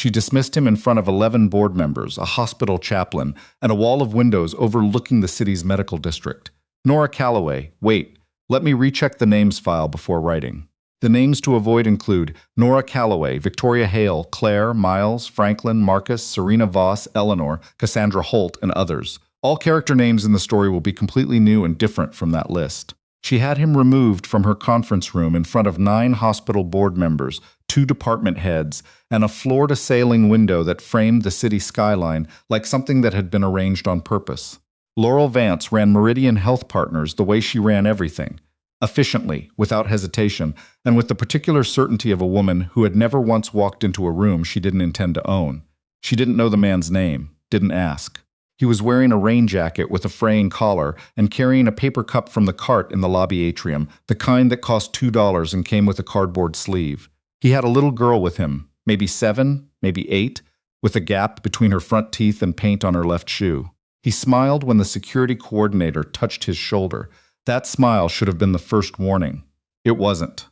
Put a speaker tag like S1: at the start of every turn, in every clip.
S1: She dismissed him in front of 11 board members, a hospital chaplain, and a wall of windows overlooking the city's medical district. Nora Calloway, wait, let me recheck the names file before writing. The names to avoid include Nora Calloway, Victoria Hale, Claire, Miles, Franklin, Marcus, Serena Voss, Eleanor, Cassandra Holt, and others. All character names in the story will be completely new and different from that list. She had him removed from her conference room in front of 9 hospital board members, 2 department heads, and a floor-to-ceiling window that framed the city skyline like something that had been arranged on purpose. Laurel Vance ran Meridian Health Partners the way she ran everything. Efficiently, without hesitation, and with the particular certainty of a woman who had never once walked into a room she didn't intend to own. She didn't know the man's name, didn't ask. He was wearing a rain jacket with a fraying collar and carrying a paper cup from the cart in the lobby atrium, the kind that cost $2 and came with a cardboard sleeve. He had a little girl with him, maybe 7, maybe 8, with a gap between her front teeth and paint on her left shoe. He smiled when the security coordinator touched his shoulder. That smile should have been the first warning. It wasn't.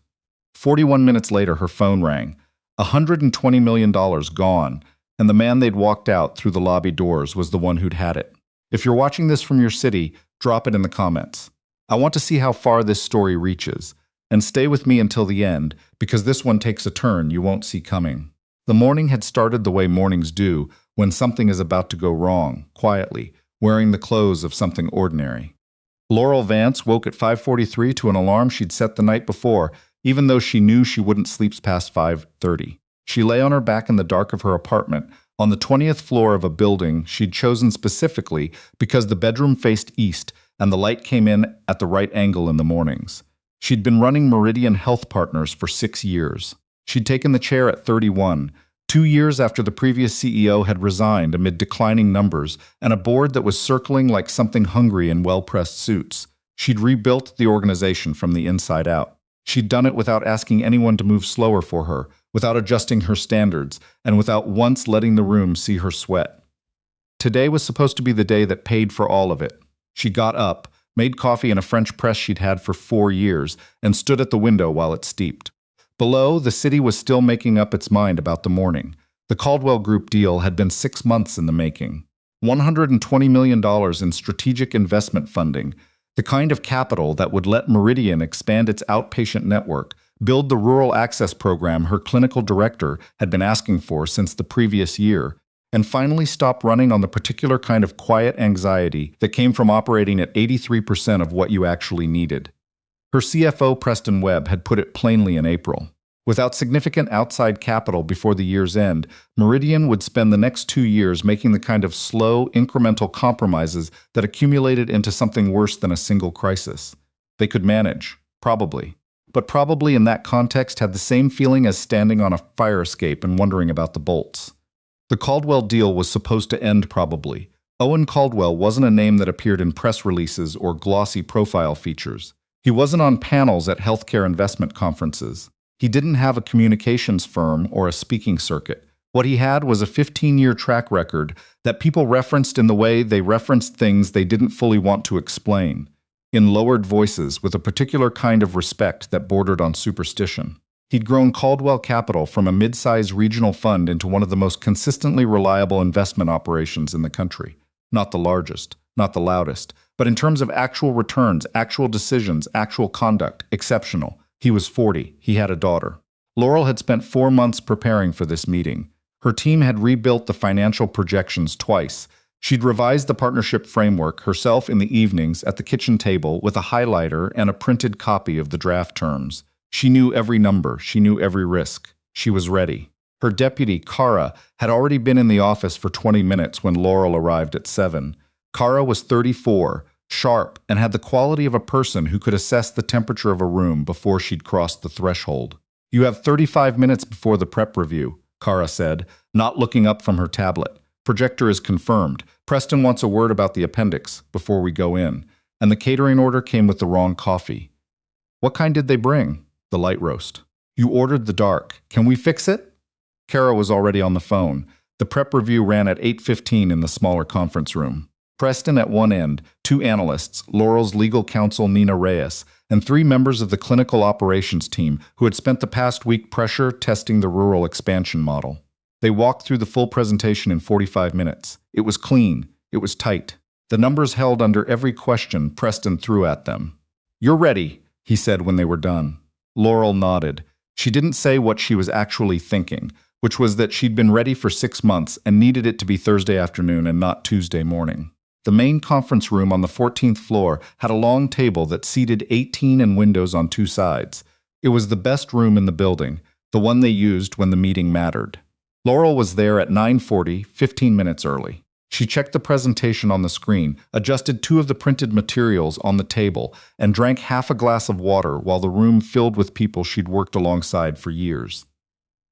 S1: 41 minutes later, her phone rang. $120 million gone, and the man they'd walked out through the lobby doors was the one who'd had it. If you're watching this from your city, drop it in the comments. I want to see how far this story reaches. And stay with me until the end, because this one takes a turn you won't see coming. The morning had started the way mornings do, when something is about to go wrong, quietly, wearing the clothes of something ordinary. Laurel Vance woke at 5:43 to an alarm she'd set the night before, even though she knew she wouldn't sleep past 5:30. She lay on her back in the dark of her apartment, on the 20th floor of a building she'd chosen specifically because the bedroom faced east and the light came in at the right angle in the mornings. She'd been running Meridian Health Partners for 6 years. She'd taken the chair at 31, 2 years after the previous CEO had resigned amid declining numbers and a board that was circling like something hungry in well-pressed suits. She'd rebuilt the organization from the inside out. She'd done it without asking anyone to move slower for her, without adjusting her standards, and without once letting the room see her sweat. Today was supposed to be the day that paid for all of it. She got up, made coffee in a French press she'd had for 4 years, and stood at the window while it steeped. Below, the city was still making up its mind about the morning. The Caldwell Group deal had been 6 months in the making. $120 million in strategic investment funding, the kind of capital that would let Meridian expand its outpatient network, build the rural access program her clinical director had been asking for since the previous year, and finally stop running on the particular kind of quiet anxiety that came from operating at 83% of what you actually needed. Her CFO, Preston Webb, had put it plainly in April. Without significant outside capital before the year's end, Meridian would spend the next 2 years making the kind of slow, incremental compromises that accumulated into something worse than a single crisis. They could manage, probably. But probably in that context had the same feeling as standing on a fire escape and wondering about the bolts. The Caldwell deal was supposed to end probably. Owen Caldwell wasn't a name that appeared in press releases or glossy profile features. He wasn't on panels at healthcare investment conferences. He didn't have a communications firm or a speaking circuit. What he had was a 15-year track record that people referenced in the way they referenced things they didn't fully want to explain, in lowered voices with a particular kind of respect that bordered on superstition. He'd grown Caldwell Capital from a mid-sized regional fund into one of the most consistently reliable investment operations in the country. Not the largest, not the loudest, but in terms of actual returns, actual decisions, actual conduct, exceptional. He was 40. He had a daughter. Laurel had spent 4 months preparing for this meeting. Her team had rebuilt the financial projections twice. She'd revised the partnership framework herself in the evenings at the kitchen table with a highlighter and a printed copy of the draft terms. She knew every number. She knew every risk. She was ready. Her deputy, Cara, had already been in the office for 20 minutes when Laurel arrived at 7. Cara was 34, sharp, and had the quality of a person who could assess the temperature of a room before she'd crossed the threshold. "You have 35 minutes before the prep review," Cara said, not looking up from her tablet. "Projector is confirmed. Preston wants a word about the appendix before we go in." And the catering order came with the wrong coffee. "What kind did they bring?" "The light roast." "You ordered the dark. Can we fix it?" Cara was already on the phone. The prep review ran at 8:15 in the smaller conference room. Preston at one end, 2 analysts, Laurel's legal counsel Nina Reyes, and 3 members of the clinical operations team who had spent the past week pressure testing the rural expansion model. They walked through the full presentation in 45 minutes. It was clean. It was tight. The numbers held under every question Preston threw at them. "You're ready," he said when they were done. Laurel nodded. She didn't say what she was actually thinking, which was that she'd been ready for 6 months and needed it to be Thursday afternoon and not Tuesday morning. The main conference room on the 14th floor had a long table that seated 18 and windows on 2 sides. It was the best room in the building, the one they used when the meeting mattered. Laurel was there at 9:40, 15 minutes early. She checked the presentation on the screen, adjusted 2 of the printed materials on the table, and drank half a glass of water while the room filled with people she'd worked alongside for years.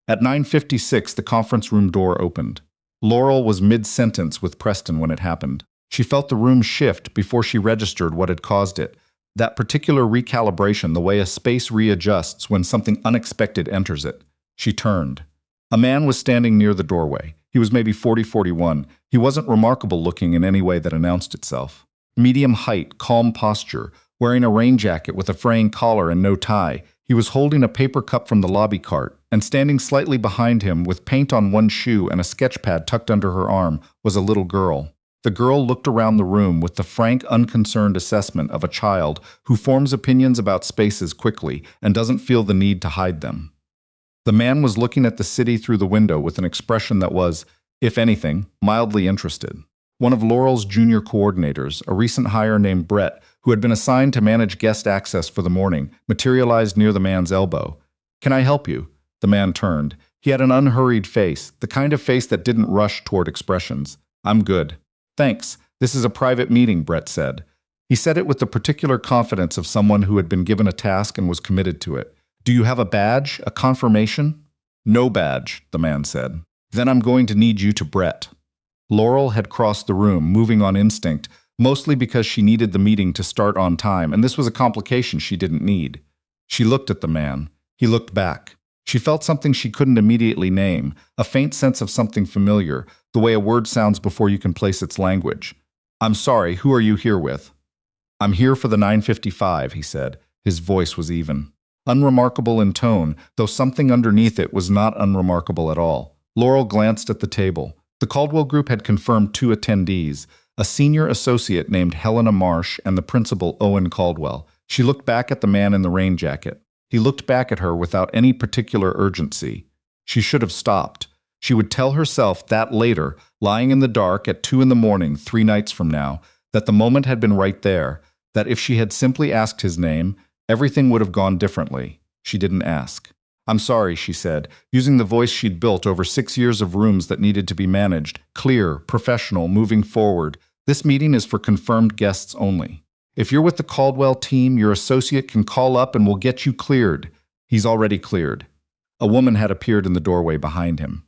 S1: At 9:56, the conference room door opened. Laurel was mid-sentence with Preston when it happened. She felt the room shift before she registered what had caused it. That particular recalibration, the way a space readjusts when something unexpected enters it. She turned. A man was standing near the doorway. He was maybe 40-41. He wasn't remarkable looking in any way that announced itself. Medium height, calm posture, wearing a rain jacket with a fraying collar and no tie. He was holding a paper cup from the lobby cart, and standing slightly behind him with paint on one shoe and a sketch pad tucked under her arm was a little girl. The girl looked around the room with the frank, unconcerned assessment of a child who forms opinions about spaces quickly and doesn't feel the need to hide them. The man was looking at the city through the window with an expression that was, if anything, mildly interested. One of Laurel's junior coordinators, a recent hire named Brett, who had been assigned to manage guest access for the morning, materialized near the man's elbow. "Can I help you?" The man turned. He had an unhurried face, the kind of face that didn't rush toward expressions. "I'm good." "Thanks. This is a private meeting," Brett said. He said it with the particular confidence of someone who had been given a task and was committed to it. "Do you have a badge, a confirmation?" "No badge," the man said. "Then I'm going to need you to Brett." Laurel had crossed the room, moving on instinct, mostly because she needed the meeting to start on time, and this was a complication she didn't need. She looked at the man. He looked back. She felt something she couldn't immediately name, a faint sense of something familiar, the way a word sounds before you can place its language. "I'm sorry, who are you here with?" "I'm here for the 9:55, he said. His voice was even. Unremarkable in tone, though something underneath it was not unremarkable at all. Laurel glanced at the table. The Caldwell Group had confirmed 2 attendees, a senior associate named Helena Marsh and the principal Owen Caldwell. She looked back at the man in the rain jacket. He looked back at her without any particular urgency. She should have stopped. She would tell herself that later, lying in the dark at 2 a.m, 3 nights from now, that the moment had been right there, that if she had simply asked his name, everything would have gone differently. She didn't ask. "I'm sorry," she said, using the voice she'd built over 6 years of rooms that needed to be managed, clear, professional, moving forward. "This meeting is for confirmed guests only. If you're with the Caldwell team, your associate can call up and we'll get you cleared." He's already cleared. A woman had appeared in the doorway behind him.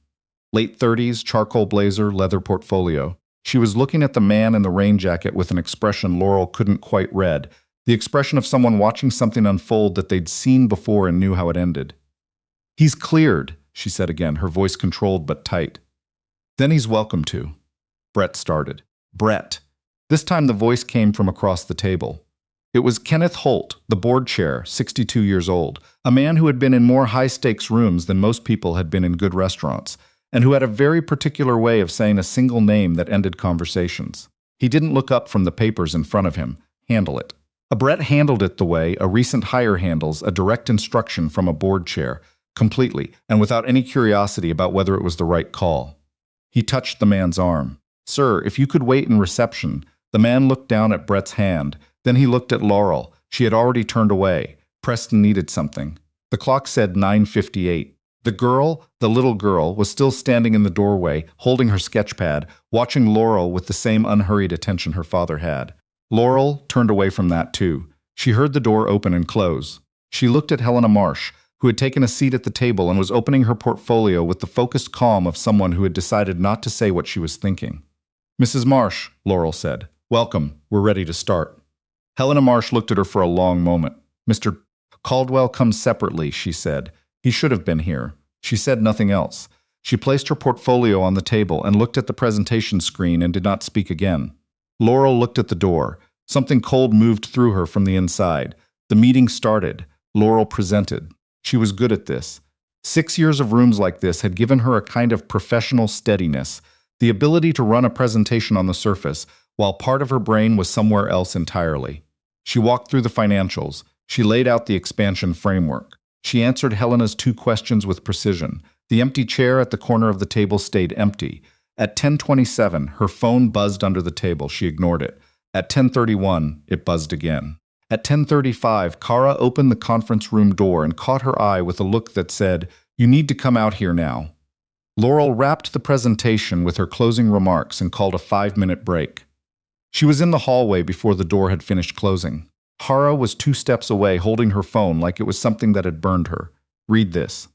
S1: Late 30s, charcoal blazer, leather portfolio. She was looking at the man in the rain jacket with an expression Laurel couldn't quite read, the expression of someone watching something unfold that they'd seen before and knew how it ended. "He's cleared," she said again, her voice controlled but tight. "Then he's welcome to." Brett started. "Brett." This time the voice came from across the table. It was Kenneth Holt, the board chair, 62 years old, a man who had been in more high-stakes rooms than most people had been in good restaurants, and who had a very particular way of saying a single name that ended conversations. He didn't look up from the papers in front of him. Handle it. Brett handled it the way a recent hire handles a direct instruction from a board chair, completely, and without any curiosity about whether it was the right call. He touched the man's arm. "Sir, if you could wait in reception." The man looked down at Brett's hand. Then he looked at Laurel. She had already turned away. Preston needed something. The clock said 9:58. The girl, the little girl, was still standing in the doorway, holding her sketchpad, watching Laurel with the same unhurried attention her father had. Laurel turned away from that too. She heard the door open and close. She looked at Helena Marsh, who had taken a seat at the table and was opening her portfolio with the focused calm of someone who had decided not to say what she was thinking. "Mrs. Marsh," Laurel said. "Welcome. We're ready to start." Helena Marsh looked at her for a long moment. "Mr. Caldwell comes separately," she said. "He should have been here." She said nothing else. She placed her portfolio on the table and looked at the presentation screen and did not speak again. Laurel looked at the door. Something cold moved through her from the inside. The meeting started. Laurel presented. She was good at this. 6 years of rooms like this had given her a kind of professional steadiness, the ability to run a presentation on the surface, while part of her brain was somewhere else entirely. She walked through the financials. She laid out the expansion framework. She answered Helena's 2 questions with precision. The empty chair at the corner of the table stayed empty. At 10:27, her phone buzzed under the table. She ignored it. At 10:31, it buzzed again. At 10:35, Kara opened the conference room door and caught her eye with a look that said, "You need to come out here now." Laurel wrapped the presentation with her closing remarks and called a 5-minute break. She was in the hallway before the door had finished closing. Kara was 2 steps away, holding her phone like it was something that had burned her. "Read this."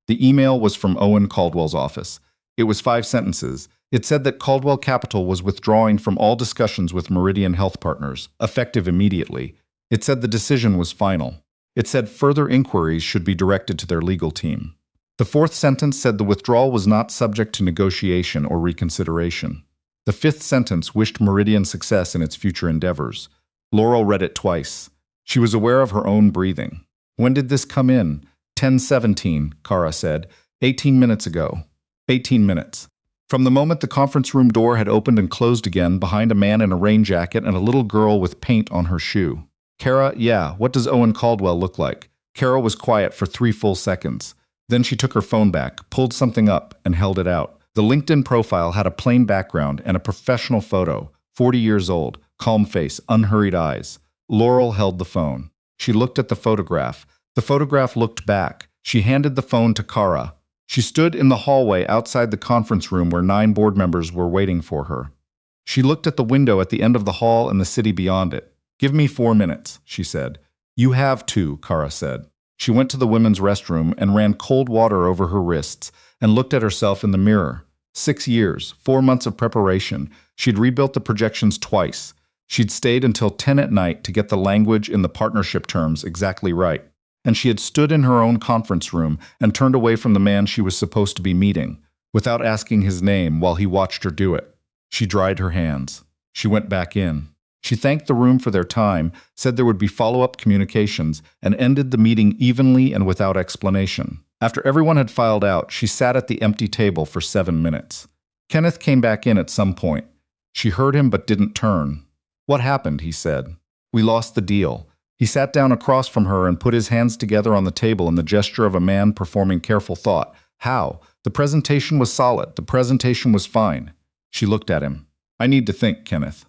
S1: The email was from Owen Caldwell's office. It was 5 sentences. It said that Caldwell Capital was withdrawing from all discussions with Meridian Health Partners, effective immediately. It said the decision was final. It said further inquiries should be directed to their legal team. The 4th sentence said the withdrawal was not subject to negotiation or reconsideration. The 5th sentence wished Meridian success in its future endeavors. Laurel read it twice. She was aware of her own breathing. "When did this come in?" 10:17, Kara said. 18 minutes ago. 18 minutes. From the moment the conference room door had opened and closed again behind a man in a rain jacket and a little girl with paint on her shoe. "Kara, yeah, what does Owen Caldwell look like?" Kara was quiet for 3 full seconds. Then she took her phone back, pulled something up, and held it out. The LinkedIn profile had a plain background and a professional photo. 40 years old, calm face, unhurried eyes. Laurel held the phone. She looked at the photograph. The photograph looked back. She handed the phone to Kara. She stood in the hallway outside the conference room where 9 board members were waiting for her. She looked at the window at the end of the hall and the city beyond it. "Give me 4 minutes," she said. "You have 2, Kara said. She went to the women's restroom and ran cold water over her wrists and looked at herself in the mirror. 6 years, 4 months of preparation. She'd rebuilt the projections twice. She'd stayed until 10 at night to get the language in the partnership terms exactly right. And she had stood in her own conference room and turned away from the man she was supposed to be meeting, without asking his name while he watched her do it. She dried her hands. She went back in. She thanked the room for their time, said there would be follow-up communications, and ended the meeting evenly and without explanation. After everyone had filed out, she sat at the empty table for 7 minutes. Kenneth came back in at some point. She heard him but didn't turn. "What happened?" he said. "We lost the deal." He sat down across from her and put his hands together on the table in the gesture of a man performing careful thought. "How? The presentation was solid. The presentation was fine." She looked at him. "I need to think, Kenneth."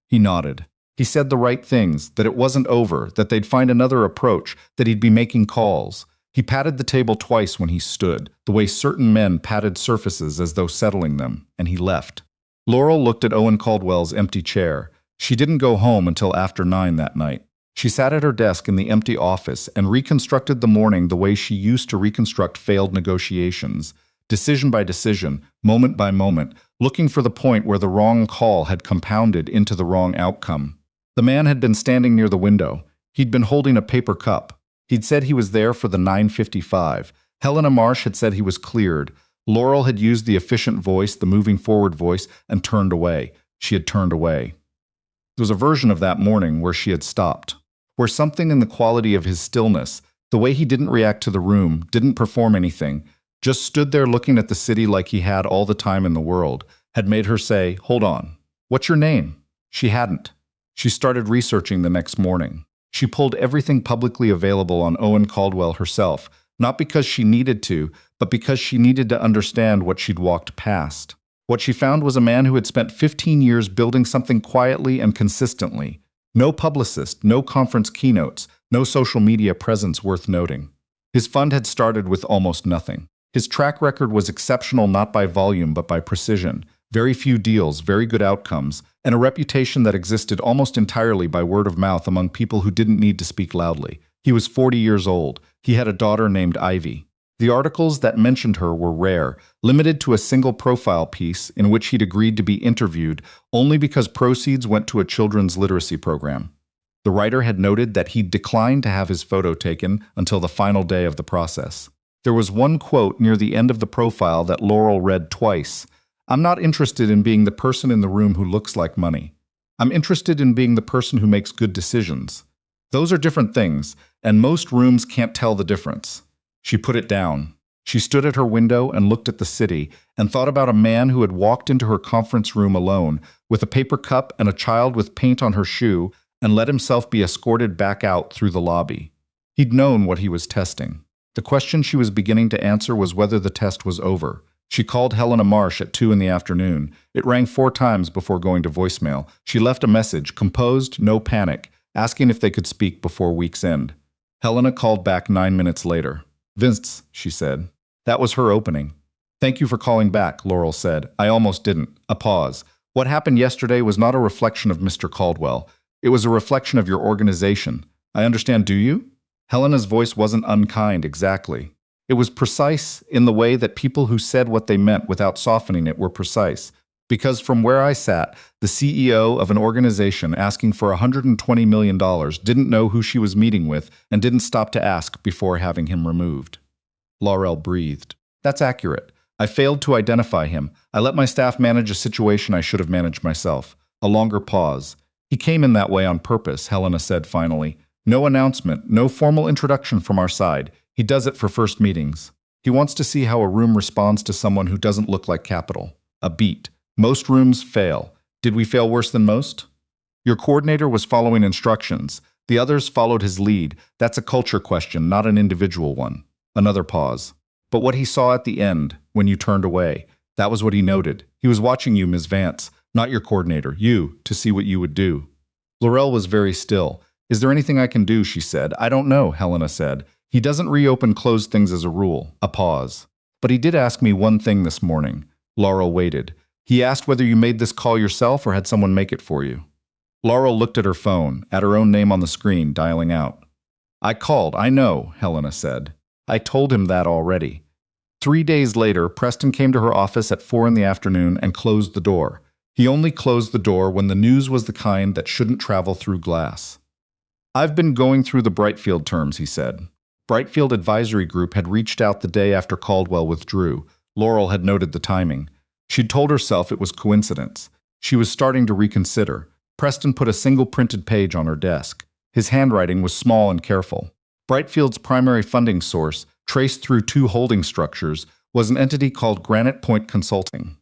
S1: He nodded. He said the right things, that it wasn't over, that they'd find another approach, that he'd be making calls. He patted the table twice when he stood, the way certain men patted surfaces as though settling them, and he left. Laurel looked at Owen Caldwell's empty chair. She didn't go home until after 9 that night. She sat at her desk in the empty office and reconstructed the morning the way she used to reconstruct failed negotiations, decision by decision, moment by moment, looking for the point where the wrong call had compounded into the wrong outcome. The man had been standing near the window. He'd been holding a paper cup. He'd said he was there for the 9:55. Helena Marsh had said he was cleared. Laurel had used the efficient voice, the moving forward voice, and turned away. She had turned away. There was a version of that morning where she had stopped, where something in the quality of his stillness, the way he didn't react to the room, didn't perform anything, just stood there looking at the city like he had all the time in the world, had made her say, "Hold on, what's your name?" She hadn't. She started researching the next morning. She pulled everything publicly available on Owen Caldwell herself, not because she needed to, but because she needed to understand what she'd walked past. What she found was a man who had spent 15 years building something quietly and consistently. No publicist, no conference keynotes, no social media presence worth noting. His fund had started with almost nothing. His track record was exceptional not by volume but by precision. Very few deals, very good outcomes, and a reputation that existed almost entirely by word of mouth among people who didn't need to speak loudly. He was 40 years old. He had a daughter named Ivy. The articles that mentioned her were rare, limited to a single profile piece in which he'd agreed to be interviewed only because proceeds went to a children's literacy program. The writer had noted that he'd declined to have his photo taken until the final day of the process. There was one quote near the end of the profile that Laurel read twice. "I'm not interested in being the person in the room who looks like money. I'm interested in being the person who makes good decisions. Those are different things, and most rooms can't tell the difference." She put it down. She stood at her window and looked at the city and thought about a man who had walked into her conference room alone with a paper cup and a child with paint on her shoe and let himself be escorted back out through the lobby. He'd known what he was testing. The question she was beginning to answer was whether the test was over. She called Helena Marsh at 2 in the afternoon. It rang 4 times before going to voicemail. She left a message, composed, no panic, asking if they could speak before week's end. Helena called back 9 minutes later. "Vince," she said. That was her opening. "Thank you for calling back," Laurel said. "I almost didn't." A pause. "What happened yesterday was not a reflection of Mr. Caldwell. It was a reflection of your organization. I understand, do you?" Helena's voice wasn't unkind exactly. It was precise in the way that people who said what they meant without softening it were precise. Because from where I sat, the CEO of an organization asking for $120 million didn't know who she was meeting with and didn't stop to ask before having him removed. Laurel breathed. "That's accurate. I failed to identify him. I let my staff manage a situation I should have managed myself." A longer pause. "He came in that way on purpose," Helena said finally. "No announcement, no formal introduction from our side. He does it for first meetings. He wants to see how a room responds to someone who doesn't look like capital. A beat. Most rooms fail. Did we fail worse than most? Your coordinator was following instructions. The others followed his lead. That's a culture question, not an individual one." Another pause. "But what he saw at the end, when you turned away, that was what he noted. He was watching you, Ms. Vance, not your coordinator, you, to see what you would do." Laurel was very still. "Is there anything I can do?" she said. "I don't know," Helena said. "He doesn't reopen closed things as a rule." A pause. "But he did ask me one thing this morning." Laurel waited. "He asked whether you made this call yourself or had someone make it for you." Laurel looked at her phone, at her own name on the screen, dialing out. "I called, I know," Helena said. "I told him that already." 3 days later, Preston came to her office at 4 in the afternoon and closed the door. He only closed the door when the news was the kind that shouldn't travel through glass. "I've been going through the Brightfield terms," he said. Brightfield Advisory Group had reached out the day after Caldwell withdrew. Laurel had noted the timing. She'd told herself it was coincidence. She was starting to reconsider. Preston put a single printed page on her desk. His handwriting was small and careful. Brightfield's primary funding source, traced through 2 holding structures, was an entity called Granite Point Consulting.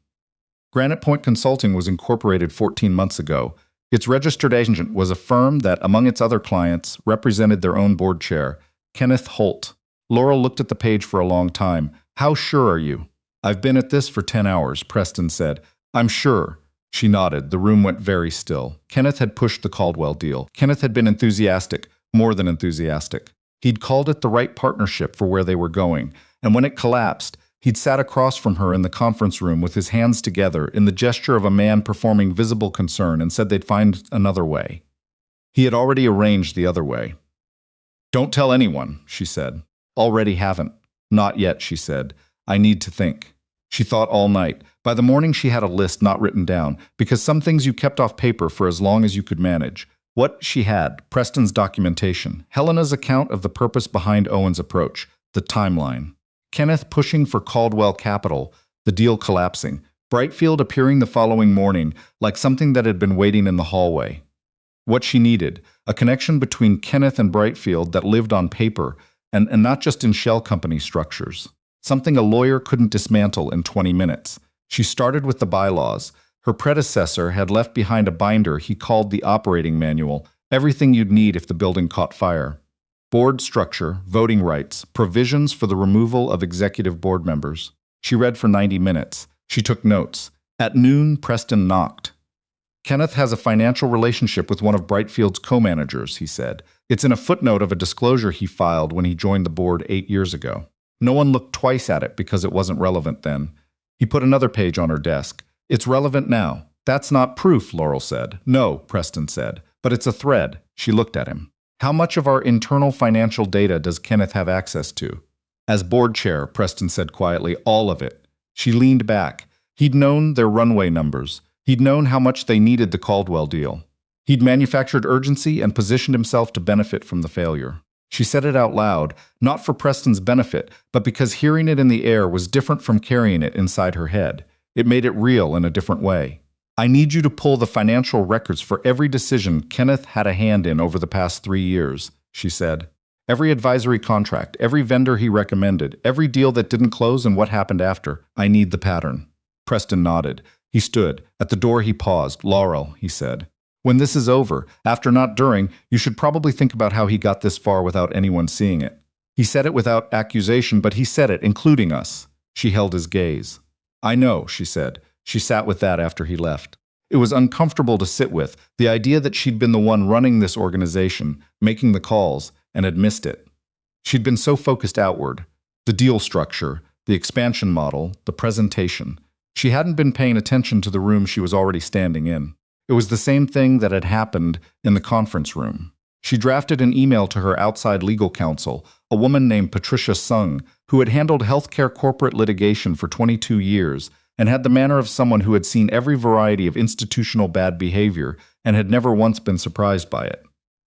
S1: Granite Point Consulting was incorporated 14 months ago. Its registered agent was a firm that, among its other clients, represented their own board chair, Kenneth Holt. Laurel looked at the page for a long time. "How sure are you?" "I've been at this for 10 hours, Preston said. "I'm sure." She nodded. The room went very still. Kenneth had pushed the Caldwell deal. Kenneth had been enthusiastic, more than enthusiastic. He'd called it the right partnership for where they were going, and when it collapsed, he'd sat across from her in the conference room with his hands together in the gesture of a man performing visible concern and said they'd find another way. He had already arranged the other way. "Don't tell anyone," she said. "Already haven't." "Not yet," she said. "I need to think." She thought all night. By the morning she had a list not written down, because some things you kept off paper for as long as you could manage. What she had: Preston's documentation, Helena's account of the purpose behind Owen's approach, the timeline. Kenneth pushing for Caldwell Capital, the deal collapsing. Brightfield appearing the following morning like something that had been waiting in the hallway. What she needed: a connection between Kenneth and Brightfield that lived on paper and not just in shell company structures. Something a lawyer couldn't dismantle in 20 minutes. She started with the bylaws. Her predecessor had left behind a binder he called the operating manual, everything you'd need if the building caught fire. Board structure, voting rights, provisions for the removal of executive board members. She read for 90 minutes. She took notes. At noon, Preston knocked. "Kenneth has a financial relationship with one of Brightfield's co-managers," he said. "It's in a footnote of a disclosure he filed when he joined the board 8 years ago. No one looked twice at it because it wasn't relevant then." He put another page on her desk. "It's relevant now." "That's not proof," Laurel said. "No," Preston said. "But it's a thread." She looked at him. "How much of our internal financial data does Kenneth have access to?" "As board chair," Preston said quietly, "all of it." She leaned back. He'd known their runway numbers. He'd known how much they needed the Caldwell deal. He'd manufactured urgency and positioned himself to benefit from the failure. She said it out loud, not for Preston's benefit, but because hearing it in the air was different from carrying it inside her head. It made it real in a different way. "I need you to pull the financial records for every decision Kenneth had a hand in over the past 3 years," she said. Every advisory contract, every vendor he recommended, every deal that didn't close and what happened after. I need the pattern. Preston nodded. He stood. At the door he paused. Laurel, he said. When this is over, after not during, you should probably think about how he got this far without anyone seeing it. He said it without accusation, but he said it, including us. She held his gaze. I know, she said. She sat with that after he left. It was uncomfortable to sit with, the idea that she'd been the one running this organization, making the calls, and had missed it. She'd been so focused outward. The deal structure, the expansion model, the presentation. She hadn't been paying attention to the room she was already standing in. It was the same thing that had happened in the conference room. She drafted an email to her outside legal counsel, a woman named Patricia Sung, who had handled healthcare corporate litigation for 22 years and had the manner of someone who had seen every variety of institutional bad behavior and had never once been surprised by it.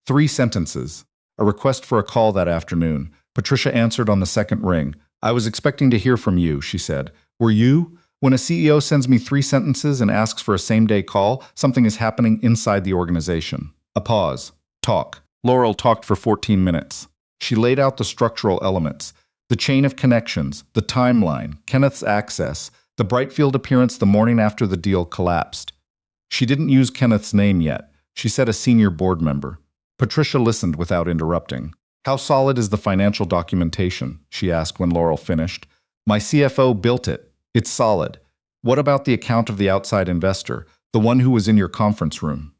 S1: 3 sentences. A request for a call that afternoon. Patricia answered on the second ring. I was expecting to hear from you, she said. Were you? When a CEO sends me 3 sentences and asks for a same-day call, something is happening inside the organization. A pause. Talk. Laurel talked for 14 minutes. She laid out the structural elements, the chain of connections, the timeline, Kenneth's access, the Brightfield appearance the morning after the deal collapsed. She didn't use Kenneth's name yet. She said a senior board member. Patricia listened without interrupting. How solid is the financial documentation? She asked when Laurel finished. My CFO built it. It's solid. What about the account of the outside investor, the one who was in your conference room?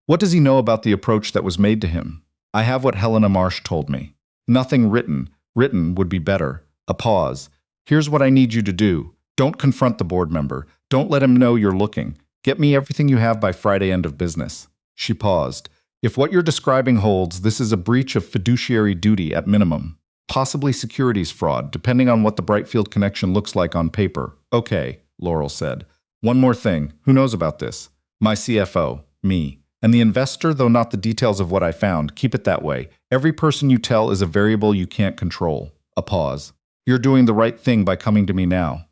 S1: What does he know about the approach that was made to him? I have what Helena Marsh told me. Nothing written. Written would be better. A pause. Here's what I need you to do. Don't confront the board member. Don't let him know you're looking. Get me everything you have by Friday end of business. She paused. If what you're describing holds, this is a breach of fiduciary duty at minimum. Possibly securities fraud, depending on what the Brightfield connection looks like on paper. Okay, Laurel said. One more thing. Who knows about this? My CFO. Me. And the investor, though not the details of what I found. Keep it that way. Every person you tell is a variable you can't control. A pause. You're doing the right thing by coming to me now.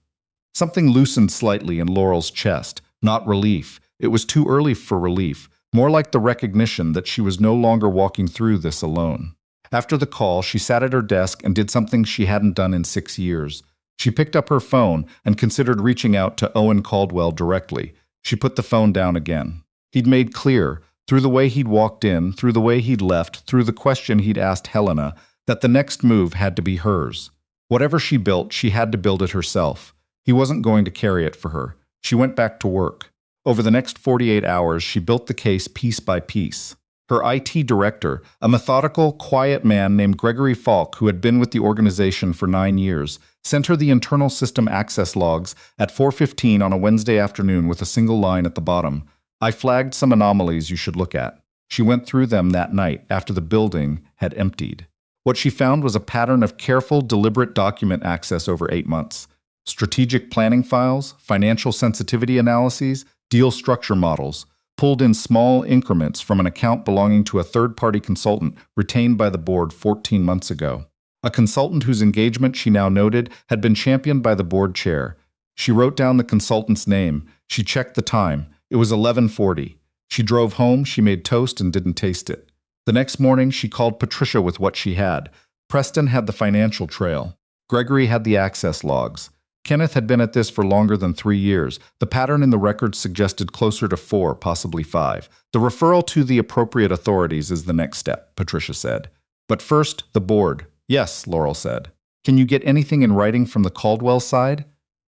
S1: Something loosened slightly in Laurel's chest. Not relief. It was too early for relief. More like the recognition that she was no longer walking through this alone. After the call, she sat at her desk and did something she hadn't done in 6 years. She picked up her phone and considered reaching out to Owen Caldwell directly. She put the phone down again. He'd made clear, through the way he'd walked in, through the way he'd left, through the question he'd asked Helena, that the next move had to be hers. Whatever she built, she had to build it herself. He wasn't going to carry it for her. She went back to work. Over the next 48 hours, she built the case piece by piece. Her IT director, a methodical, quiet man named Gregory Falk, who had been with the organization for 9 years, sent her the internal system access logs at 4:15 on a Wednesday afternoon with a single line at the bottom. I flagged some anomalies you should look at. She went through them that night after the building had emptied. What she found was a pattern of careful, deliberate document access over 8 months. Strategic planning files, financial sensitivity analyses, deal structure models, pulled in small increments from an account belonging to a third-party consultant retained by the board 14 months ago. A consultant whose engagement, she now noted, had been championed by the board chair. She wrote down the consultant's name. She checked the time. It was 11:40. She drove home, she made toast and didn't taste it. The next morning, she called Patricia with what she had. Preston had the financial trail. Gregory had the access logs. Kenneth had been at this for longer than 3 years. The pattern in the records suggested closer to 4, possibly 5. The referral to the appropriate authorities is the next step, Patricia said. But first, the board. Yes, Laurel said. Can you get anything in writing from the Caldwell side?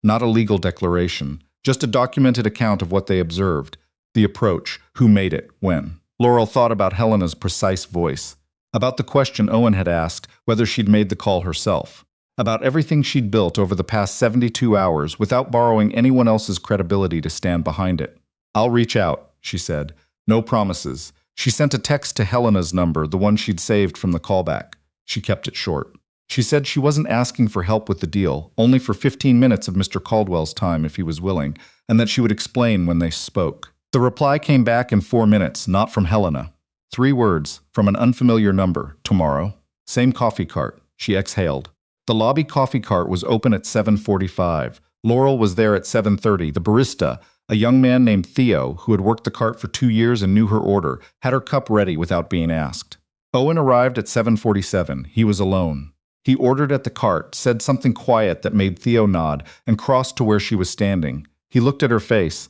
S1: Not a legal declaration, just a documented account of what they observed. The approach, who made it, when. Laurel thought about Helena's precise voice. About the question Owen had asked, whether she'd made the call herself. About everything she'd built over the past 72 hours without borrowing anyone else's credibility to stand behind it. I'll reach out, she said. No promises. She sent a text to Helena's number, the one she'd saved from the callback. She kept it short. She said she wasn't asking for help with the deal, only for 15 minutes of Mr. Caldwell's time if he was willing, and that she would explain when they spoke. The reply came back in 4 minutes, not from Helena. 3 words, from an unfamiliar number, tomorrow. Same coffee cart. She exhaled. The lobby coffee cart was open at 7:45. Laurel was there at 7:30. The barista, a young man named Theo, who had worked the cart for 2 years and knew her order, had her cup ready without being asked. Owen arrived at 7:47. He was alone. He ordered at the cart, said something quiet that made Theo nod, and crossed to where she was standing. He looked at her face.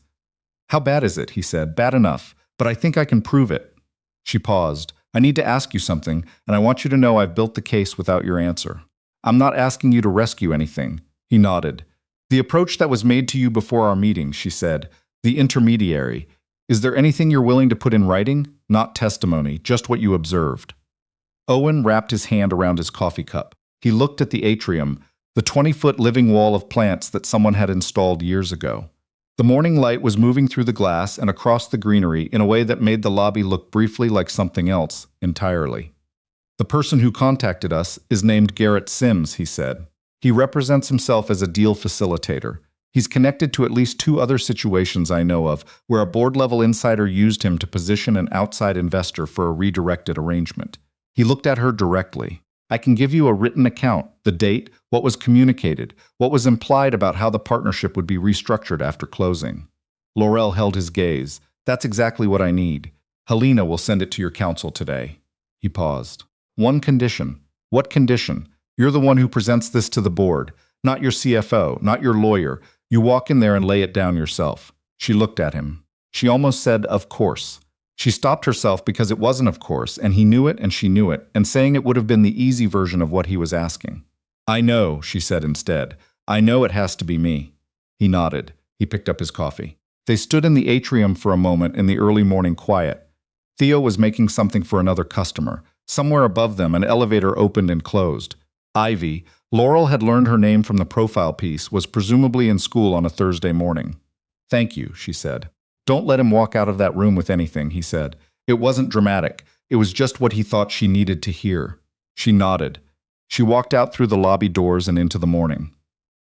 S1: "How bad is it?" he said. "Bad enough, but I think I can prove it." She paused. "I need to ask you something, and I want you to know I've built the case without your answer." "I'm not asking you to rescue anything." He nodded. "The approach that was made to you before our meeting," she said. "The intermediary. Is there anything you're willing to put in writing? Not testimony, just what you observed." Owen wrapped his hand around his coffee cup. He looked at the atrium, the 20-foot living wall of plants that someone had installed years ago. The morning light was moving through the glass and across the greenery in a way that made the lobby look briefly like something else entirely. "The person who contacted us is named Garrett Sims," he said. "He represents himself as a deal facilitator. He's connected to at least 2 other situations I know of where a board-level insider used him to position an outside investor for a redirected arrangement." He looked at her directly. "I can give you a written account, the date, what was communicated, what was implied about how the partnership would be restructured after closing." Laurel held his gaze. "That's exactly what I need. Helena will send it to your counsel today." He paused. "One condition." "What condition?" "You're the one who presents this to the board, not your CFO, not your lawyer. You walk in there and lay it down yourself." She looked at him. She almost said, "Of course." She stopped herself because it wasn't of course, and he knew it and she knew it, and saying it would have been the easy version of what he was asking. "I know," she said instead. "I know it has to be me." He nodded. He picked up his coffee. They stood in the atrium for a moment in the early morning quiet. Theo was making something for another customer. Somewhere above them, an elevator opened and closed. Ivy, Laurel had learned her name from the profile piece, was presumably in school on a Thursday morning. "Thank you," she said. "Don't let him walk out of that room with anything," he said. It wasn't dramatic. It was just what he thought she needed to hear. She nodded. She walked out through the lobby doors and into the morning.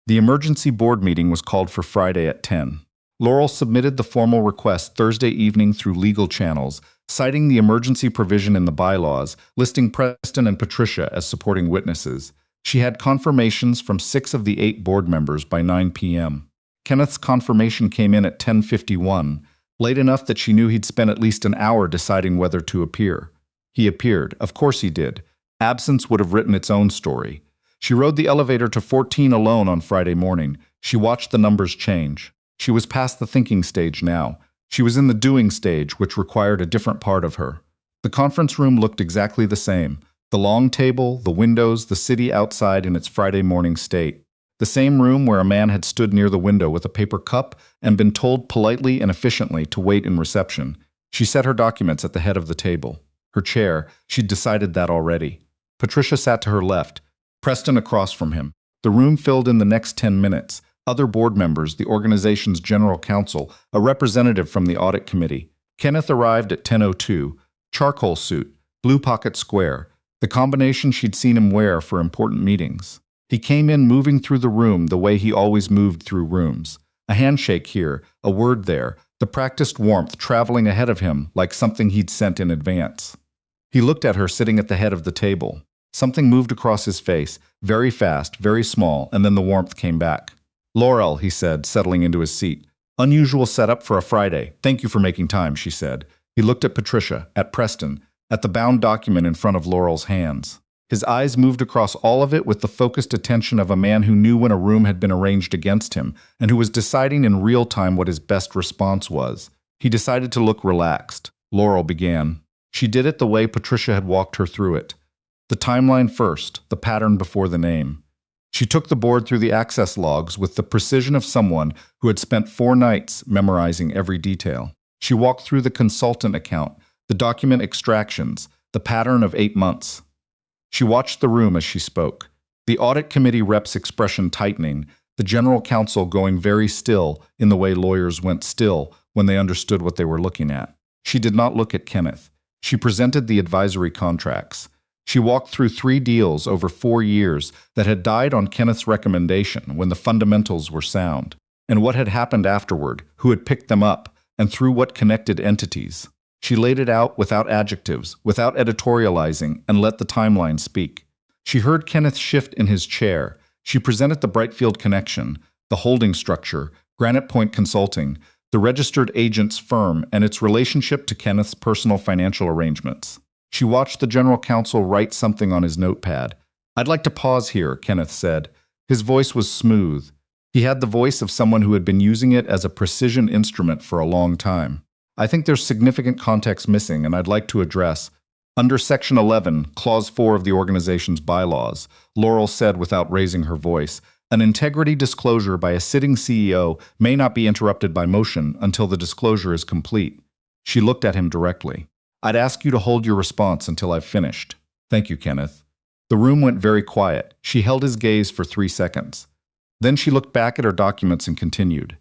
S1: The emergency board meeting was called for Friday at 10. Laurel submitted the formal request Thursday evening through legal channels, citing the emergency provision in the bylaws, listing Preston and Patricia as supporting witnesses. She had confirmations from 6 of the 8 board members by 9 p.m. Kenneth's confirmation came in at 10:51, late enough that she knew he'd spent at least an hour deciding whether to appear. He appeared. Of course he did. Absence would have written its own story. She rode the elevator to 14 alone on Friday morning. She watched the numbers change. She was past the thinking stage now. She was in the doing stage, which required a different part of her. The conference room looked exactly the same. The long table, the windows, the city outside in its Friday morning state. The same room where a man had stood near the window with a paper cup and been told politely and efficiently to wait in reception. She set her documents at the head of the table. Her chair, she'd decided that already. Patricia sat to her left, Preston across from him. The room filled in the next 10 minutes. Other board members, the organization's general counsel, a representative from the audit committee. Kenneth arrived at 10:02, charcoal suit, blue pocket square, the combination she'd seen him wear for important meetings. He came in moving through the room the way he always moved through rooms. A handshake here, a word there, the practiced warmth traveling ahead of him like something he'd sent in advance. He looked at her sitting at the head of the table. Something moved across his face, very fast, very small, and then the warmth came back. "Laurel," he said, settling into his seat. "Unusual setup for a Friday. Thank you for making time," she said. He looked at Patricia, at Preston, at the bound document in front of Laurel's hands. His eyes moved across all of it with the focused attention of a man who knew when a room had been arranged against him and who was deciding in real time what his best response was. He decided to look relaxed. Laurel began. She did it the way Patricia had walked her through it. The timeline first, the pattern before the name. She took the board through the access logs with the precision of someone who had spent 4 nights memorizing every detail. She walked through the consultant account, the document extractions, the pattern of 8 months. She watched the room as she spoke. The audit committee rep's expression tightening, the general counsel going very still in the way lawyers went still when they understood what they were looking at. She did not look at Kenneth. She presented the advisory contracts. She walked through 3 deals over 4 years that had died on Kenneth's recommendation when the fundamentals were sound, and what had happened afterward, who had picked them up, and through what connected entities. She laid it out without adjectives, without editorializing, and let the timeline speak. She heard Kenneth shift in his chair. She presented the Brightfield connection, the holding structure, Granite Point Consulting, the registered agent's firm, and its relationship to Kenneth's personal financial arrangements. She watched the general counsel write something on his notepad. "I'd like to pause here," Kenneth said. His voice was smooth. He had the voice of someone who had been using it as a precision instrument for a long time. "I think there's significant context missing, and I'd like to address." Under Section 11, Clause 4 of the organization's bylaws, Laurel said without raising her voice, "An integrity disclosure by a sitting CEO may not be interrupted by motion until the disclosure is complete." She looked at him directly. "I'd ask you to hold your response until I've finished." "Thank you, Kenneth." The room went very quiet. She held his gaze for 3 seconds. Then she looked back at her documents and continued.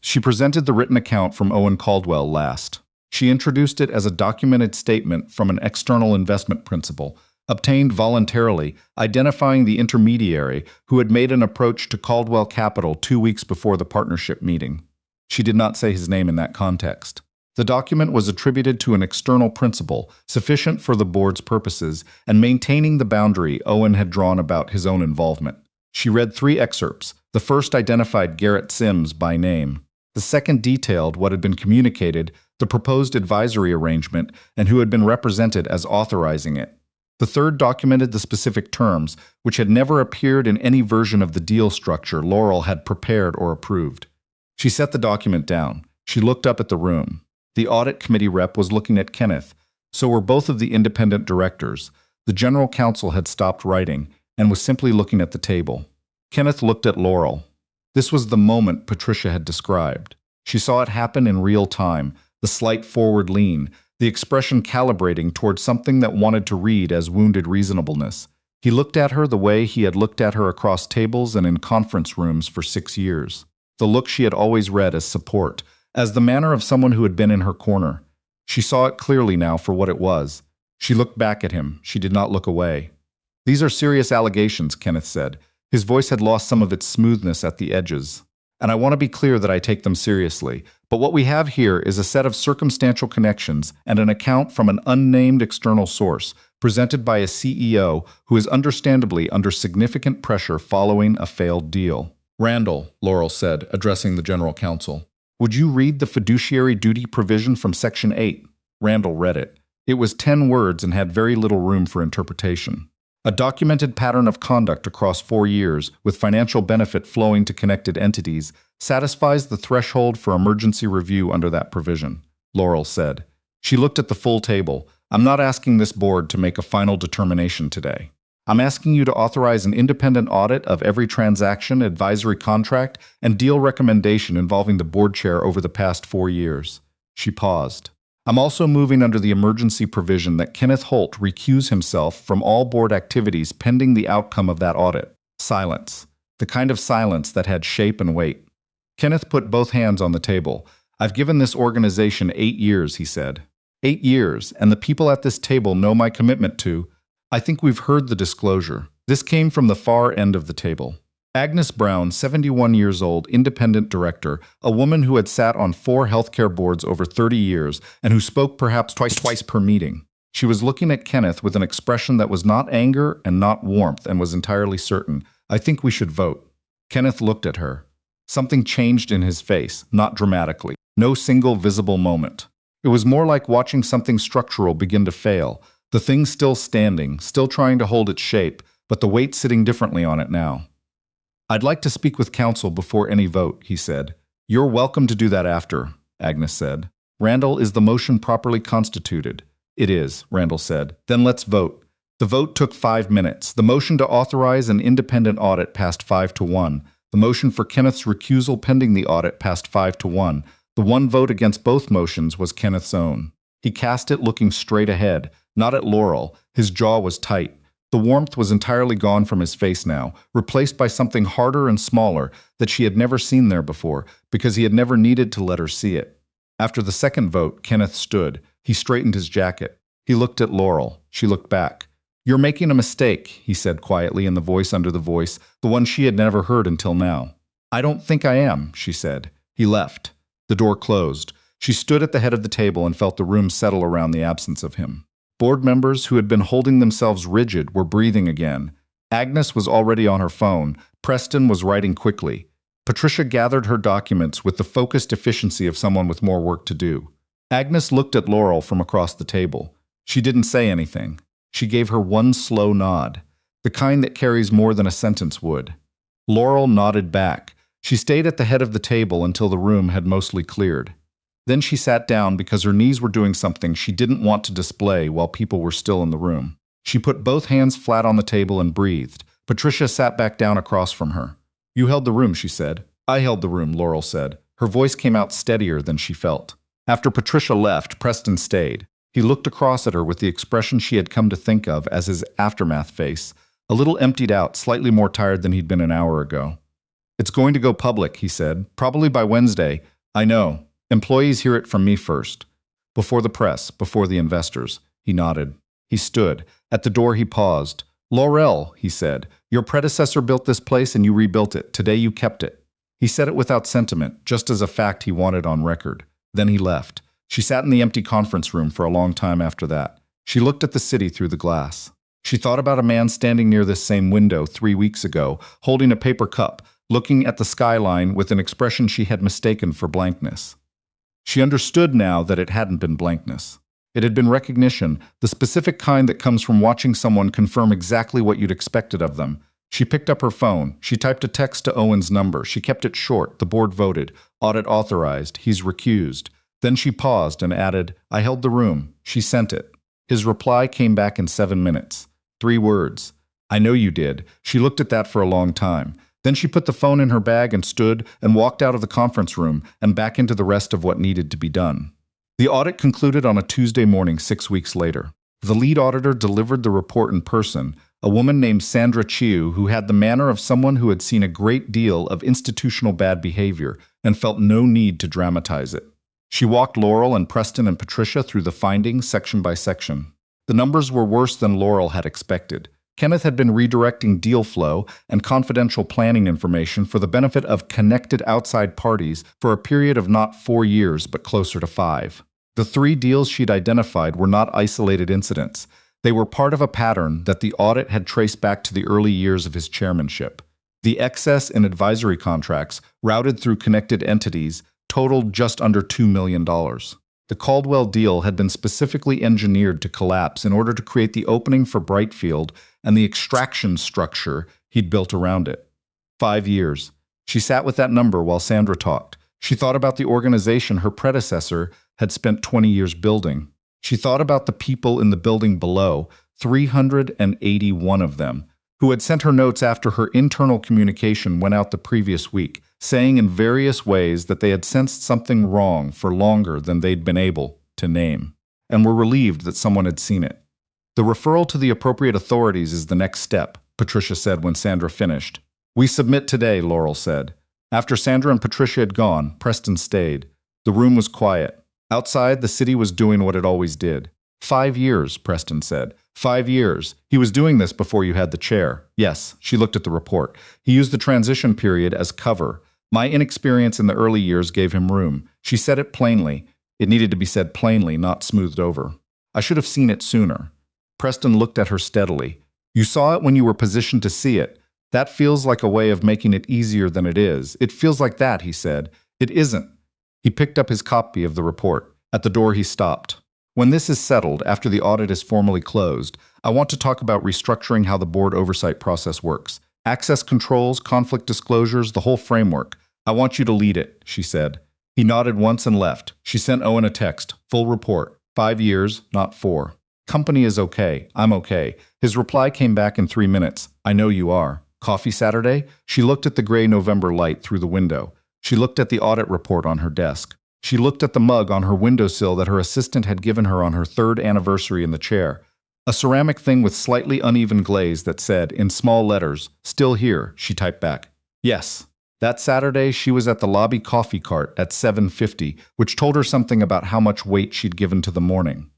S1: She presented the written account from Owen Caldwell last. She introduced it as a documented statement from an external investment principal, obtained voluntarily, identifying the intermediary who had made an approach to Caldwell Capital 2 weeks before the partnership meeting. She did not say his name in that context. The document was attributed to an external principal, sufficient for the board's purposes, and maintaining the boundary Owen had drawn about his own involvement. She read 3 excerpts. The first identified Garrett Sims by name. The second detailed what had been communicated, the proposed advisory arrangement, and who had been represented as authorizing it. The third documented the specific terms, which had never appeared in any version of the deal structure Laurel had prepared or approved. She set the document down. She looked up at the room. The audit committee rep was looking at Kenneth. So were both of the independent directors. The general counsel had stopped writing and was simply looking at the table. Kenneth looked at Laurel. This was the moment Patricia had described. She saw it happen in real time, the slight forward lean, the expression calibrating towards something that wanted to read as wounded reasonableness. He looked at her the way he had looked at her across tables and in conference rooms for 6 years. The look she had always read as support, as the manner of someone who had been in her corner. She saw it clearly now for what it was. She looked back at him. She did not look away. "These are serious allegations," Kenneth said. His voice had lost some of its smoothness at the edges. "And I want to be clear that I take them seriously. But what we have here is a set of circumstantial connections and an account from an unnamed external source, presented by a CEO who is understandably under significant pressure following a failed deal." "Randall," Laurel said, addressing the general counsel, "would you read the fiduciary duty provision from Section 8? Randall read it. It was 10 words and had very little room for interpretation. "A documented pattern of conduct across 4 years, with financial benefit flowing to connected entities, satisfies the threshold for emergency review under that provision," Laurel said. She looked at the full table. "I'm not asking this board to make a final determination today. I'm asking you to authorize an independent audit of every transaction, advisory contract, and deal recommendation involving the board chair over the past 4 years." She paused. "I'm also moving under the emergency provision that Kenneth Holt recuse himself from all board activities pending the outcome of that audit." Silence. The kind of silence that had shape and weight. Kenneth put both hands on the table. "I've given this organization 8 years," he said. 8 years, and the people at this table know my commitment to. I think we've heard the disclosure. This came from the far end of the table. Agnes Brown, 71 years old, independent director, a woman who had sat on 4 healthcare boards over 30 years and who spoke perhaps twice per meeting. She was looking at Kenneth with an expression that was not anger and not warmth and was entirely certain. "I think we should vote." Kenneth looked at her. Something changed in his face, not dramatically. No single visible moment. It was more like watching something structural begin to fail. The thing still standing, still trying to hold its shape, but the weight sitting differently on it now. "I'd like to speak with counsel before any vote," he said. "You're welcome to do that after," Agnes said. "Randall, is the motion properly constituted?" "It is," Randall said. "Then let's vote." The vote took 5 minutes. The motion to authorize an independent audit passed 5-1. The motion for Kenneth's recusal pending the audit passed 5-1. The one vote against both motions was Kenneth's own. He cast it looking straight ahead, not at Laurel. His jaw was tight. The warmth was entirely gone from his face now, replaced by something harder and smaller that she had never seen there before, because he had never needed to let her see it. After the second vote, Kenneth stood. He straightened his jacket. He looked at Laurel. She looked back. "You're making a mistake," he said quietly in the voice under the voice, the one she had never heard until now. "I don't think I am," she said. He left. The door closed. She stood at the head of the table and felt the room settle around the absence of him. Board members who had been holding themselves rigid were breathing again. Agnes was already on her phone. Preston was writing quickly. Patricia gathered her documents with the focused efficiency of someone with more work to do. Agnes looked at Laurel from across the table. She didn't say anything. She gave her one slow nod, the kind that carries more than a sentence would. Laurel nodded back. She stayed at the head of the table until the room had mostly cleared. Then she sat down because her knees were doing something she didn't want to display while people were still in the room. She put both hands flat on the table and breathed. Patricia sat back down across from her. "You held the room," she said. "I held the room," Laurel said. Her voice came out steadier than she felt. After Patricia left, Preston stayed. He looked across at her with the expression she had come to think of as his aftermath face, a little emptied out, slightly more tired than he'd been an hour ago. "It's going to go public," he said. "Probably by Wednesday." "I know. Employees hear it from me first. Before the press, before the investors." He nodded. He stood. At the door he paused. "Laurel," he said, "your predecessor built this place and you rebuilt it. Today you kept it." He said it without sentiment, just as a fact he wanted on record. Then he left. She sat in the empty conference room for a long time after that. She looked at the city through the glass. She thought about a man standing near this same window 3 weeks ago, holding a paper cup, looking at the skyline with an expression she had mistaken for blankness. She understood now that it hadn't been blankness. It had been recognition, the specific kind that comes from watching someone confirm exactly what you'd expected of them. She picked up her phone. She typed a text to Owen's number. She kept it short. The board voted. Audit authorized. He's recused. Then she paused and added, "I held the room." She sent it. His reply came back in 7 minutes. 3 words. "I know you did." She looked at that for a long time. Then she put the phone in her bag and stood and walked out of the conference room and back into the rest of what needed to be done. The audit concluded on a Tuesday morning 6 weeks later. The lead auditor delivered the report in person, a woman named Sandra Chiu who had the manner of someone who had seen a great deal of institutional bad behavior and felt no need to dramatize it. She walked Laurel and Preston and Patricia through the findings section by section. The numbers were worse than Laurel had expected. Kenneth had been redirecting deal flow and confidential planning information for the benefit of connected outside parties for a period of not 4 years but closer to 5. The 3 deals she'd identified were not isolated incidents. They were part of a pattern that the audit had traced back to the early years of his chairmanship. The excess in advisory contracts, routed through connected entities, totaled just under $2 million. The Caldwell deal had been specifically engineered to collapse in order to create the opening for Brightfield and the extraction structure he'd built around it. 5 years. She sat with that number while Sandra talked. She thought about the organization her predecessor had spent 20 years building. She thought about the people in the building below, 381 of them, who had sent her notes after her internal communication went out the previous week, saying in various ways that they had sensed something wrong for longer than they'd been able to name, and were relieved that someone had seen it. "The referral to the appropriate authorities is the next step," Patricia said when Sandra finished. "We submit today," Laurel said. After Sandra and Patricia had gone, Preston stayed. The room was quiet. Outside, the city was doing what it always did. 5 years, Preston said. 5 years. He was doing this before you had the chair. Yes, she looked at the report. He used the transition period as cover. My inexperience in the early years gave him room. She said it plainly. It needed to be said plainly, not smoothed over. I should have seen it sooner. Preston looked at her steadily. You saw it when you were positioned to see it. That feels like a way of making it easier than it is. It feels like that, he said. It isn't. He picked up his copy of the report. At the door he stopped. When this is settled, after the audit is formally closed, I want to talk about restructuring how the board oversight process works. Access controls, conflict disclosures, the whole framework. I want you to lead it, she said. He nodded once and left. She sent Owen a text. Full report. 5 years, not 4. Company is okay. I'm okay. His reply came back in 3 minutes. I know you are. Coffee Saturday? She looked at the gray November light through the window. She looked at the audit report on her desk. She looked at the mug on her windowsill that her assistant had given her on her 3rd anniversary in the chair. A ceramic thing with slightly uneven glaze that said, in small letters, "Still here," she typed back. Yes. That Saturday, she was at the lobby coffee cart at 7:50, which told her something about how much weight she'd given to the morning.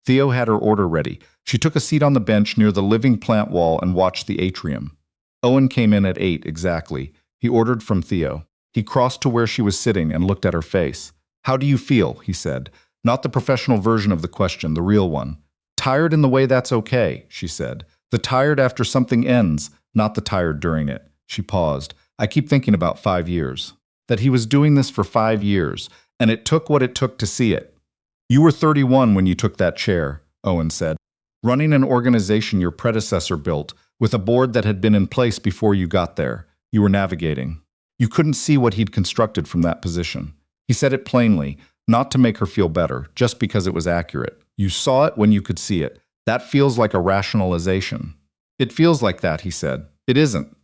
S1: Theo had her order ready. She took a seat on the bench near the living plant wall and watched the atrium. Owen came in at 8 exactly. He ordered from Theo. He crossed to where she was sitting and looked at her face. How do you feel? He said. Not the professional version of the question, the real one. Tired in the way that's okay, she said. The tired after something ends, not the tired during it. She paused. I keep thinking about 5 years. That he was doing this for 5 years, and it took what it took to see it. You were 31 when you took that chair. Owen said. Running an organization your predecessor built, with a board that had been in place before you got there. You were navigating. You couldn't see what he'd constructed from that position. He said it plainly, not to make her feel better, just because it was accurate. You saw it when you could see it. That feels like a rationalization. It feels like that, he said. It isn't.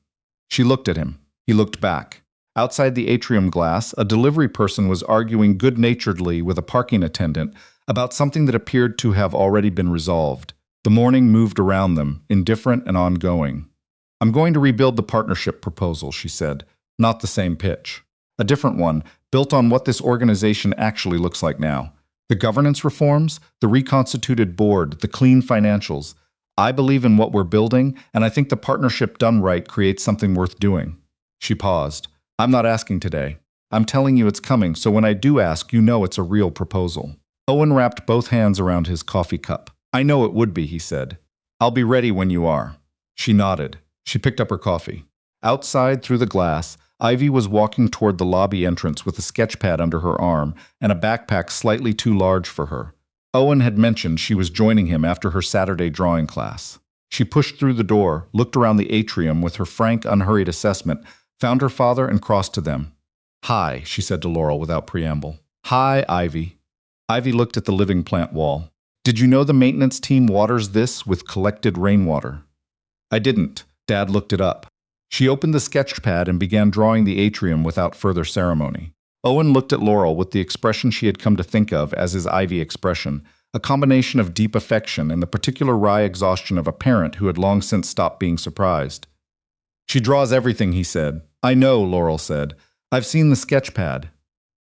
S1: She looked at him. He looked back. Outside the atrium glass, a delivery person was arguing good-naturedly with a parking attendant about something that appeared to have already been resolved. The morning moved around them, indifferent and ongoing. I'm going to rebuild the partnership proposal, she said. Not the same pitch. A different one, built on what this organization actually looks like now. The governance reforms, the reconstituted board, the clean financials. I believe in what we're building, and I think the partnership done right creates something worth doing. She paused. I'm not asking today. I'm telling you it's coming, so when I do ask, you know it's a real proposal. Owen wrapped both hands around his coffee cup. I know it would be, he said. I'll be ready when you are. She nodded. She picked up her coffee. Outside, through the glass, Ivy was walking toward the lobby entrance with a sketchpad under her arm and a backpack slightly too large for her. Owen had mentioned she was joining him after her Saturday drawing class. She pushed through the door, looked around the atrium with her frank, unhurried assessment, found her father and crossed to them. Hi, she said to Laurel without preamble. Hi, Ivy. Ivy looked at the living plant wall. Did you know the maintenance team waters this with collected rainwater? I didn't. Dad looked it up. She opened the sketchpad and began drawing the atrium without further ceremony. Owen looked at Laurel with the expression she had come to think of as his Ivy expression, a combination of deep affection and the particular wry exhaustion of a parent who had long since stopped being surprised. She draws everything, he said. I know, Laurel said. I've seen the sketchpad.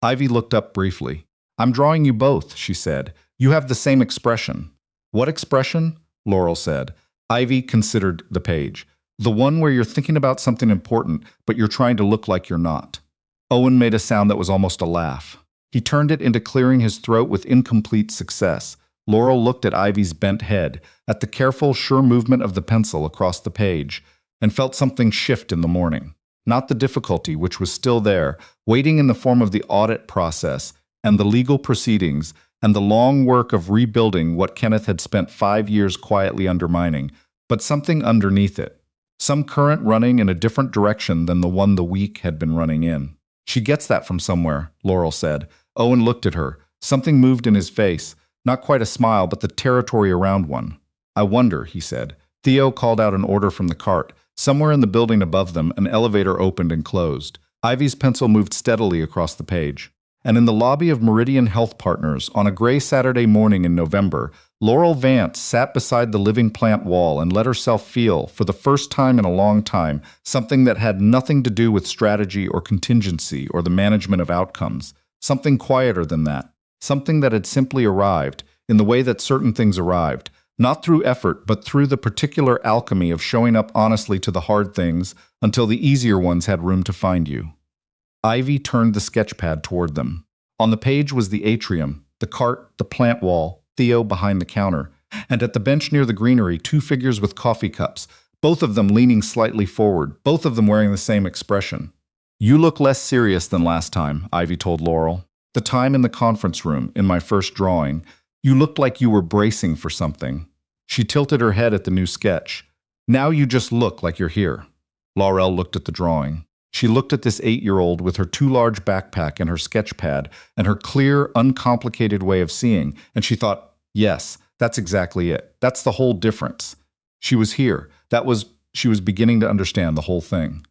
S1: Ivy looked up briefly. I'm drawing you both, she said. You have the same expression. What expression? Laurel said. Ivy considered the page. The one where you're thinking about something important, but you're trying to look like you're not. Owen made a sound that was almost a laugh. He turned it into clearing his throat with incomplete success. Laurel looked at Ivy's bent head, at the careful, sure movement of the pencil across the page, and felt something shift in the morning. Not the difficulty, which was still there, waiting in the form of the audit process, and the legal proceedings, and the long work of rebuilding what Kenneth had spent 5 years quietly undermining, but something underneath it. Some current running in a different direction than the one the week had been running in. She gets that from somewhere, Laurel said. Owen looked at her. Something moved in his face. Not quite a smile, but the territory around one. I wonder, he said. Theo called out an order from the cart. Somewhere in the building above them, an elevator opened and closed. Ivy's pencil moved steadily across the page. And in the lobby of Meridian Health Partners, on a gray Saturday morning in November, Laurel Vance sat beside the living plant wall and let herself feel, for the first time in a long time, something that had nothing to do with strategy or contingency or the management of outcomes. Something quieter than that. Something that had simply arrived, in the way that certain things arrived, not through effort, but through the particular alchemy of showing up honestly to the hard things until the easier ones had room to find you. Ivy turned the sketchpad toward them. On the page was the atrium, the cart, the plant wall, Theo behind the counter, and at the bench near the greenery, 2 figures with coffee cups, both of them leaning slightly forward, both of them wearing the same expression. You look less serious than last time, Ivy told Laurel. The time in the conference room, in my first drawing, you looked like you were bracing for something. She tilted her head at the new sketch. Now you just look like you're here. Laurel looked at the drawing. She looked at this 8-year-old with her too large backpack and her sketch pad and her clear, uncomplicated way of seeing, and she thought, yes, that's exactly it. That's the whole difference. She was here. She was beginning to understand the whole thing.